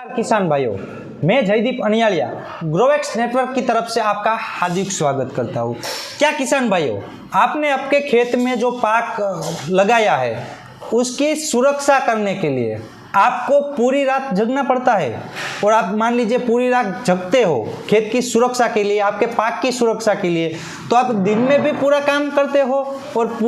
किसान भाइयों, मैं जयदीप अनियालिया ग्रोवेक्स नेटवर्क की तरफ से आपका हार्दिक स्वागत करता हूँ। क्या किसान भाइयों, आपने आपके खेत में जो पाक लगाया है उसकी सुरक्षा करने के लिए आपको पूरी रात जगना पड़ता है। और आप मान लीजिए पूरी रात जगते हो खेत की सुरक्षा के लिए, आपके पाक की सुरक्षा के लिए, तो आप दिन में भी पूरा काम करते हो और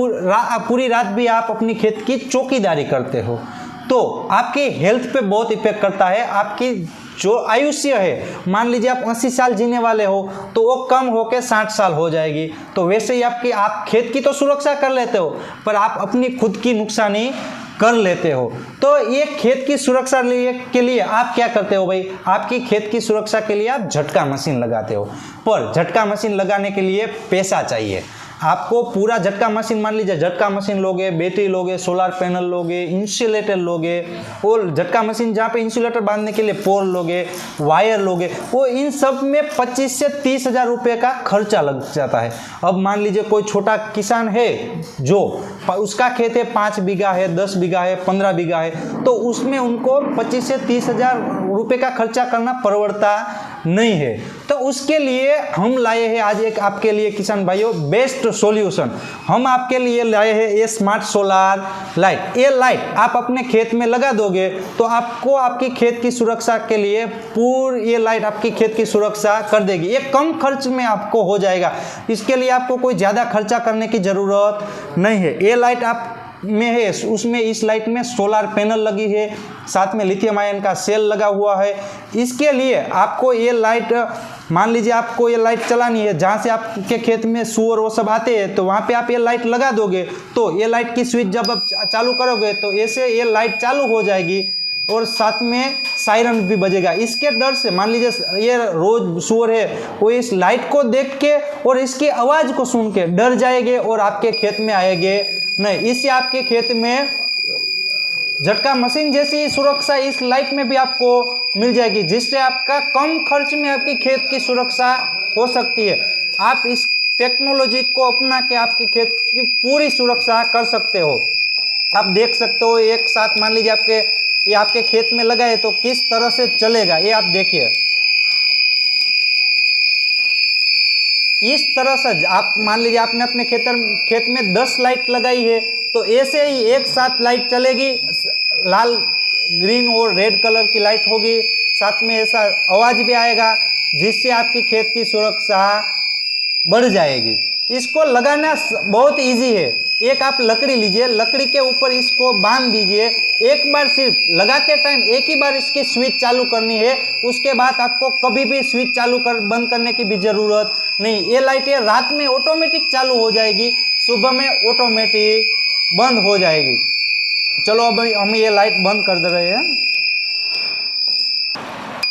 पूरी रात भी आप अपनी खेत की चौकीदारी करते हो। तो आपकी हेल्थ पे बहुत इफेक्ट करता है। आपकी जो आयुष्य है, मान लीजिए आप 80 साल जीने वाले हो तो वो कम होकर 60 साल हो जाएगी। तो वैसे ही आप खेत की तो सुरक्षा कर लेते हो पर आप अपनी खुद की नुकसानी कर लेते हो। तो ये खेत की सुरक्षा के लिए आप क्या करते हो भाई? आपकी खेत की सुरक्षा के लिए आप झटका मशीन लगाते हो। पर झटका मशीन लगाने के लिए पैसा चाहिए। आपको पूरा झटका मशीन, मान लीजिए झटका मशीन लोगे, बैटरी लोगे, सोलर पैनल लोगे, इंसुलेटर लोगे, और झटका मशीन जहाँ पे इंसुलेटर बांधने के लिए पोल लोगे, वायर लोगे, वो इन सब में 25 से 30 हज़ार रुपये का खर्चा लग जाता है। अब मान लीजिए कोई छोटा किसान है जो उसका खेत है 5 बीघा है, 10 बीघा है, 15 बीघा है, तो उसमें उनको 25 से 30 हज़ार रुपये का खर्चा करना परवड़ता नहीं है। तो उसके लिए हम लाए हैं आज एक आपके लिए किसान भाइयों बेस्ट सॉल्यूशन। हम आपके लिए लाए हैं ये स्मार्ट सोलार लाइट। ये लाइट आप अपने खेत में लगा दोगे तो आपको आपकी खेत की सुरक्षा के लिए ये लाइट आपकी खेत की सुरक्षा कर देगी। ये कम खर्च में आपको हो जाएगा। इसके लिए आपको कोई ज़्यादा खर्चा करने की ज़रूरत नहीं है। ये लाइट आप में है, उसमें इस लाइट में सोलर पैनल लगी है, साथ में लिथियम आयन का सेल लगा हुआ है। इसके लिए आपको ये लाइट, मान लीजिए आपको ये लाइट चलानी है, जहाँ से आपके खेत में सूअर वो सब आते हैं तो वहाँ पे आप ये लाइट लगा दोगे तो ये लाइट की स्विच जब आप चालू करोगे तो ऐसे ये लाइट चालू हो जाएगी और साथ में सायरन भी बजेगा। इसके डर से, मान लीजिए ये रोज सूअर है, वो इस लाइट को देख के और इसकी आवाज़ को सुन के डर जाएंगे और आपके खेत में आएंगे नहीं। इससे आपके खेत में झटका मशीन जैसी सुरक्षा इस लाइट में भी आपको मिल जाएगी, जिससे आपका कम खर्च में आपकी खेत की सुरक्षा हो सकती है। आप इस टेक्नोलॉजी को अपना के आपकी खेत की पूरी सुरक्षा कर सकते हो। आप देख सकते हो एक साथ, मान लीजिए ये आपके खेत में लगा है तो किस तरह से चलेगा ये आप देखिए। इस तरह से आप मान लीजिए आपने अपने खेत में 10 लाइट लगाई है तो ऐसे ही एक साथ लाइट चलेगी। लाल, ग्रीन और रेड कलर की लाइट होगी, साथ में ऐसा आवाज़ भी आएगा जिससे आपकी खेत की सुरक्षा बढ़ जाएगी। इसको लगाना बहुत इजी है। एक आप लकड़ी लीजिए, लकड़ी के ऊपर इसको बांध दीजिए। एक बार सिर्फ लगाते टाइम एक ही बार इसकी स्विच चालू करनी है, उसके बाद आपको कभी भी स्विच बंद करने की भी ज़रूरत नहीं। ये लाइट रात में ऑटोमेटिक चालू हो जाएगी, सुबह में ऑटोमेटिक बंद हो जाएगी। चलो अब हम ये लाइट बंद कर दे रहे हैं।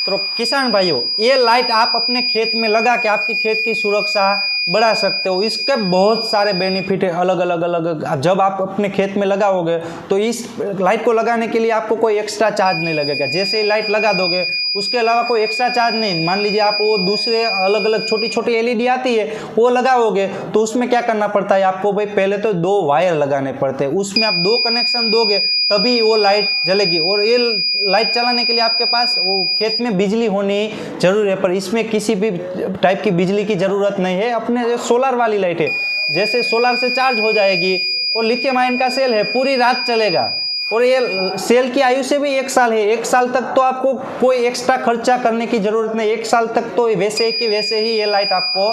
तो किसान भाइयों, ये लाइट आप अपने खेत में लगा के आपकी खेत की सुरक्षा बढ़ा सकते हो। इसके बहुत सारे बेनिफिट है अलग अलग। जब आप अपने खेत में लगाओगे तो इस लाइट को लगाने के लिए आपको कोई एक्स्ट्रा चार्ज नहीं लगेगा। जैसे ही लाइट लगा दोगे उसके अलावा कोई एक्स्ट्रा चार्ज नहीं। मान लीजिए आप वो दूसरे अलग अलग छोटी छोटी एलईडी आती है वो लगाओगे तो उसमें क्या करना पड़ता है आपको भाई? पहले तो 2 वायर लगाने पड़ते हैं, उसमें आप 2 कनेक्शन दोगे तभी वो लाइट जलेगी। और ये लाइट चलाने के लिए आपके पास वो खेत में बिजली होनी जरूरी है, पर इसमें किसी भी टाइप की बिजली की ज़रूरत नहीं है। अपने जो सोलर वाली लाइट है, जैसे सोलर से चार्ज हो जाएगी और लिथियम आयन का सेल है, पूरी रात चलेगा। और ये सेल की आयु से भी 1 साल है। 1 साल तक तो आपको कोई एक्स्ट्रा खर्चा करने की ज़रूरत नहीं। 1 साल तक तो वैसे कि वैसे ही ये लाइट आपको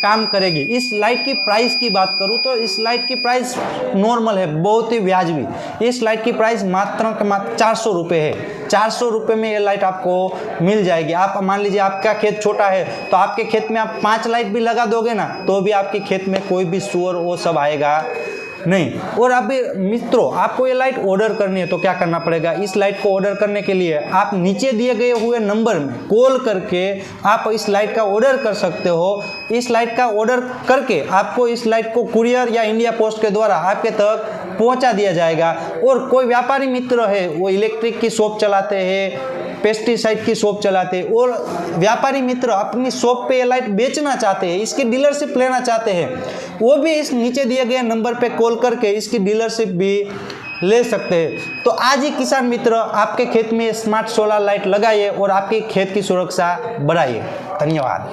काम करेगी। इस लाइट की प्राइस की बात करूं तो इस लाइट की प्राइस नॉर्मल है, बहुत ही वाजिबी। इस लाइट की प्राइस मात्र 400 रुपये है। 400 रुपये में ये लाइट आपको मिल जाएगी। आप मान लीजिए आपका खेत छोटा है तो आपके खेत में आप 5 लाइट भी लगा दोगे ना तो भी आपके खेत में कोई भी सूअर वो सब आएगा नहीं। और अभी मित्रों, आपको ये लाइट ऑर्डर करनी है तो क्या करना पड़ेगा? इस लाइट को ऑर्डर करने के लिए आप नीचे दिए गए हुए नंबर में कॉल करके आप इस लाइट का ऑर्डर कर सकते हो। इस लाइट का ऑर्डर करके आपको इस लाइट को कुरियर या इंडिया पोस्ट के द्वारा आपके तक पहुंचा दिया जाएगा। और कोई व्यापारी मित्र है, वो इलेक्ट्रिक की शॉप चलाते हैं, पेस्टिसाइड की शॉप चलाते हैं, और व्यापारी मित्र अपनी शॉप पे ये लाइट बेचना चाहते हैं, इसकी डीलरशिप लेना चाहते हैं, वो भी इस नीचे दिए गए नंबर पे कॉल करके इसकी डीलरशिप भी ले सकते हैं। तो आज ही किसान मित्र आपके खेत में स्मार्ट सोलर लाइट लगाइए और आपकी खेत की सुरक्षा बढ़ाइए। धन्यवाद।